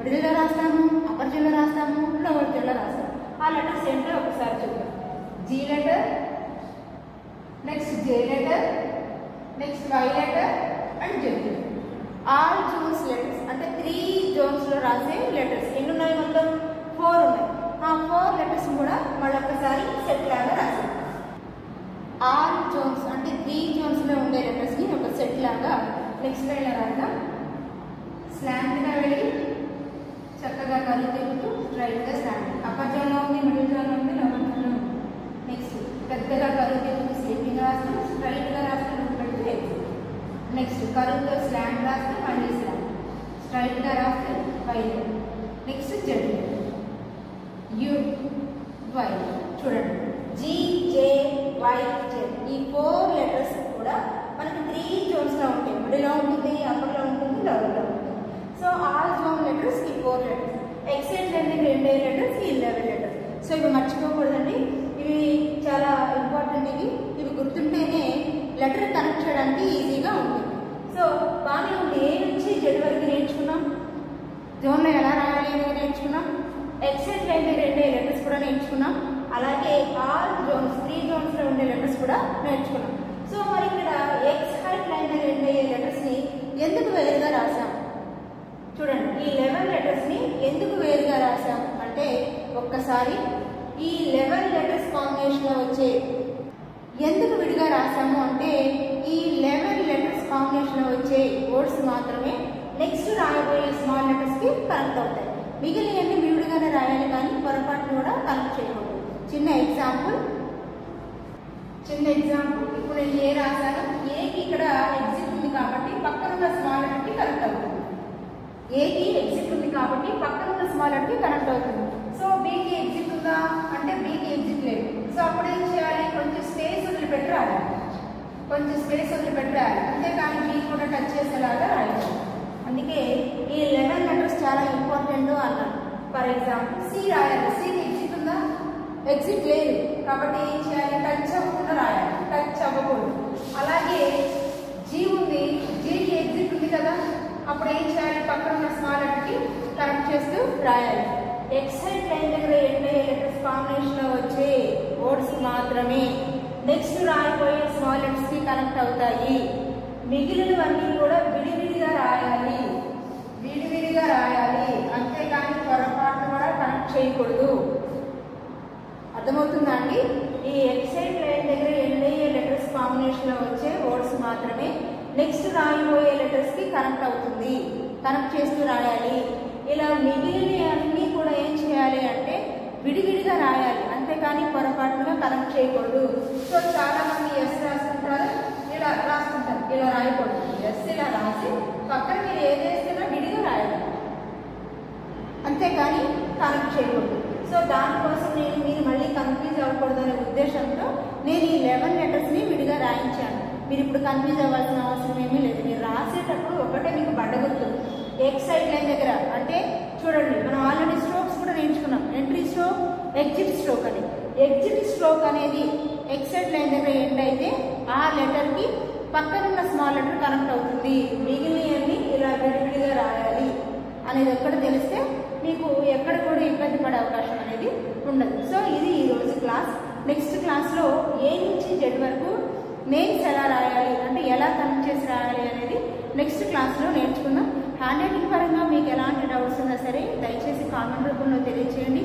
మిడిల్లో రాస్తాము, అప్పర్ జేలో రాస్తాము, లోవర్ జేలో రాస్తాము. ఆ లెటర్స్ ఏంటో ఒకసారి చూద్దాం. G letter, next J letter, next Y letter and Z letter. All zones letters అంటే 3 జోన్స్లో రాసే లెటర్స్ ఎన్ని ఉన్నాయి? మొత్తం 4 ఉన్నాయి. ఆ 4 లెటర్స్ కూడా మళ్ళొక్కసారి సెట్ లాగా రాసాం. ఆల్ జోన్స్ అంటే 3 జోన్స్లో ఉండే లెటర్స్ని ఒక సెట్ లాగా నెక్స్ట్ లైన్లో రాద్దాం. స్లాంట్గా వెళ్ళి చక్కగా కళ్ళు తిరుగుతూ స్ట్రైట్గా స్లాంట్. అప్పర్ జోన్లో ఉంది, మిడిల్ జోన్లో ఉంది, లోవర్ జోన్లో ఉంది. నెక్స్ట్ పెద్దగా కళ్ళు తిరుగుతూ స్లీపింగ్ రాస్తాం, స్ట్రైట్గా రాస్తాం, పెడితే ఎగ్జిట్. నెక్స్ట్ కరువుతో స్లాంట్ రాస్తే మళ్ళీ స్లాంట్, స్ట్రైట్గా రాస్తే వైట్. Next Z U Y. చూడండి జీ జే వై జెడ్ ఈ 4 లెటర్స్ కూడా మనకి 3 జోన్స్లో ఉంటాయి. మిడిల్లో ఉంటుంది, అప్పర్లో ఉంటుంది, లోవర్లో ఉంటుంది. సో ఆల్ జోన్ లెటర్స్కి 4 లెటర్స్, ఎక్సెప్ట్ లేని 2 లెటర్స్కి 11 లెటర్స్. సో ఇవి మర్చిపోకూడదండి, ఇవి చాలా ఇంపార్టెంట్. ఇవి గుర్తుంటేనే లెటర్ కనెక్ట్ చేయడానికి ఈజీగా ఉంటుంది. సో బాగానే ఉంది. ఏ నుంచి జెడ్ వరకు నేర్చుకున్నాం, జోన్లో ఎలా రాయాలి అనేది నేర్చుకున్నాం, ఎక్సెప్ట్ లేని 2 లెటర్స్ కూడా నేర్చుకున్నాం. అలాగే ఆల్ జోన్స్ 3 జోన్స్లో ఉండే లెటర్స్ కూడా నేర్చుకున్నాం. సో మరి ఇక్కడ ఎక్స్ హైట్ లైన్ 2 లెటర్స్ని ఎందుకు వేరుగా రాసాం? చూడండి ఈ 11 లెటర్స్ని ఎందుకు వేరుగా రాసాం అంటే, ఒక్కసారి ఈ 11 లెటర్స్ కాంబినేషన్లో వచ్చే ఎందుకు విడిగా రాసాము అంటే, ఈ 11 లెటర్స్ కాంబినేషన్లో వచ్చే వర్డ్స్ మాత్రమే నెక్స్ట్ రాయబోయే స్మాల్ లెటర్స్కి కనెక్ట్ అవుతాయి. మిగిలినవన్నీ విడిగానే రాయాలి, కానీ పొరపాటు కూడా కనెక్ట్ చేయకూడదు. చిన్న ఎగ్జాంపుల్ ఇప్పుడు నేను ఏ రాశాను, ఏకి ఇక్కడ ఎగ్జిట్ ఉంది కాబట్టి పక్కనున్న స్మాల్ లెటర్కి కనెక్ట్ అవుతుంది. ఏకి ఎగ్జిట్ ఉంది కాబట్టి పక్కనున్న స్మాల్ లెటర్కి కనెక్ట్ అవుతుంది. సో బీకి ఎగ్జిట్ ఉందా అంటే బీకి ఎగ్జిట్ లేదు. సో అప్పుడు ఏం చేయాలి? కొంచెం స్పేస్ వదిలిపెట్టి రాయాలి, అంతేకాని బీ కూడా టచ్ చేసేలాగా రాయాలి. అందుకే ఈ 11 లెటర్స్ చాలా ఇంపార్టెంట్ అన్నాను. ఫర్ ఎగ్జాంపుల్ సి రాయాలి, సికి ఎగ్జిట్ ఉందా? ఎగ్జిట్ లేదు కాబట్టి ఏం చేయాలి? టచ్ అవ్వకుండా రాయాలి, టచ్ అవ్వకూడదు. అలాగే జీ ఉంది, జీకి ఎగ్జిట్ ఉంది కదా, అప్పుడు ఏం చేయాలి? పక్కన ఉన్న స్మాల్ లెటర్కి కనెక్ట్ చేస్తూ రాయాలి. ఎక్సైట్ లైన్ దగ్గర 2 లెటర్స్ కాంబినేషన్లో వచ్చే వర్డ్స్ మాత్రమే నెక్స్ట్ రాయబోయే స్మాల్ లెటర్స్కి కనెక్ట్ అవుతాయి. మిగిలినవన్నీ కూడా విడివిడిగా రాయాలి, అంతేకాని పొరపాటు కూడా కనెక్ట్ చేయకూడదు. అర్థమవుతుందా అండి? ఈ ఎక్సైట్ లైన్ దగ్గర 2 లెటర్స్ కాంబినేషన్లో వచ్చే వర్డ్స్ మాత్రమే నెక్స్ట్ రాయబోయే లెటర్స్కి కనెక్ట్ అవుతుంది, కనెక్ట్ చేస్తూ రాయాలి. ఇలా మిగిలినవన్నీ కూడా ఏం చేయాలి అంటే విడివిడిగా రాయాలి, అంతేకాని పొరపాటుగా కనెక్ట్ చేయకూడదు. సో చాలా మంది ఎస్ రాస్తుంటారు, ఇలా రాస్తుంటారు, ఇలా రాయకూడదు. ఎస్ ఇలా రాసి పక్కన మీరు ఏది వేస్తున్నా విడిగా రాయాలి, అంతేకాని కనెక్ట్ చేయకూడదు. సో దానికోసం మీరు మళ్ళీ కన్ఫ్యూజ్ అవ్వకూడదనే ఉద్దేశంతో నేను ఈ 11 లెటర్స్ని విడిగా రాయించాను. మీరు ఇప్పుడు కన్ఫ్యూజ్ అవ్వాల్సిన అవసరం ఏమీ లేదు. మీరు రాసేటప్పుడు ఒకటే మీకు బడ్డగుర్తు, ఎక్సైట్ లైన్ దగ్గర అంటే చూడండి, మనం ఆల్రెడీ స్ట్రోక్స్ కూడా నేర్చుకున్నాం. ఎంట్రీ స్ట్రోక్, ఎగ్జిట్ స్ట్రోక్ అని. ఎగ్జిట్ స్ట్రోక్ అనేది ఎక్సైట్ లైన్ దగ్గర ఎండ్ అయితే ఆ లెటర్కి పక్కనున్న స్మాల్ లెటర్ కనెక్ట్ అవుతుంది. మిగిలినవన్నీ ఇలా విడివిడిగా రాయాలి అనేది ఎక్కడ తెలిస్తే మీకు ఎక్కడ కూడా ఇబ్బంది పడే అవకాశం అనేది ఉండదు. సో ఇది ఈరోజు క్లాస్. నెక్స్ట్ క్లాస్లో ఏ నుంచి జెడ్ వరకు నేమ్స్ ఎలా రాయాలి అంటే ఎలా కనెక్ట్ చేసి రాయాలి అనేది నెక్స్ట్ క్లాస్లో నేర్చుకుందాం. హ్యాండ్ రైటింగ్ పరంగా మీకు ఎలాంటి డౌట్స్ ఉన్నా సరే దయచేసి కామెంట్ రూపంలో తెలియచేయండి.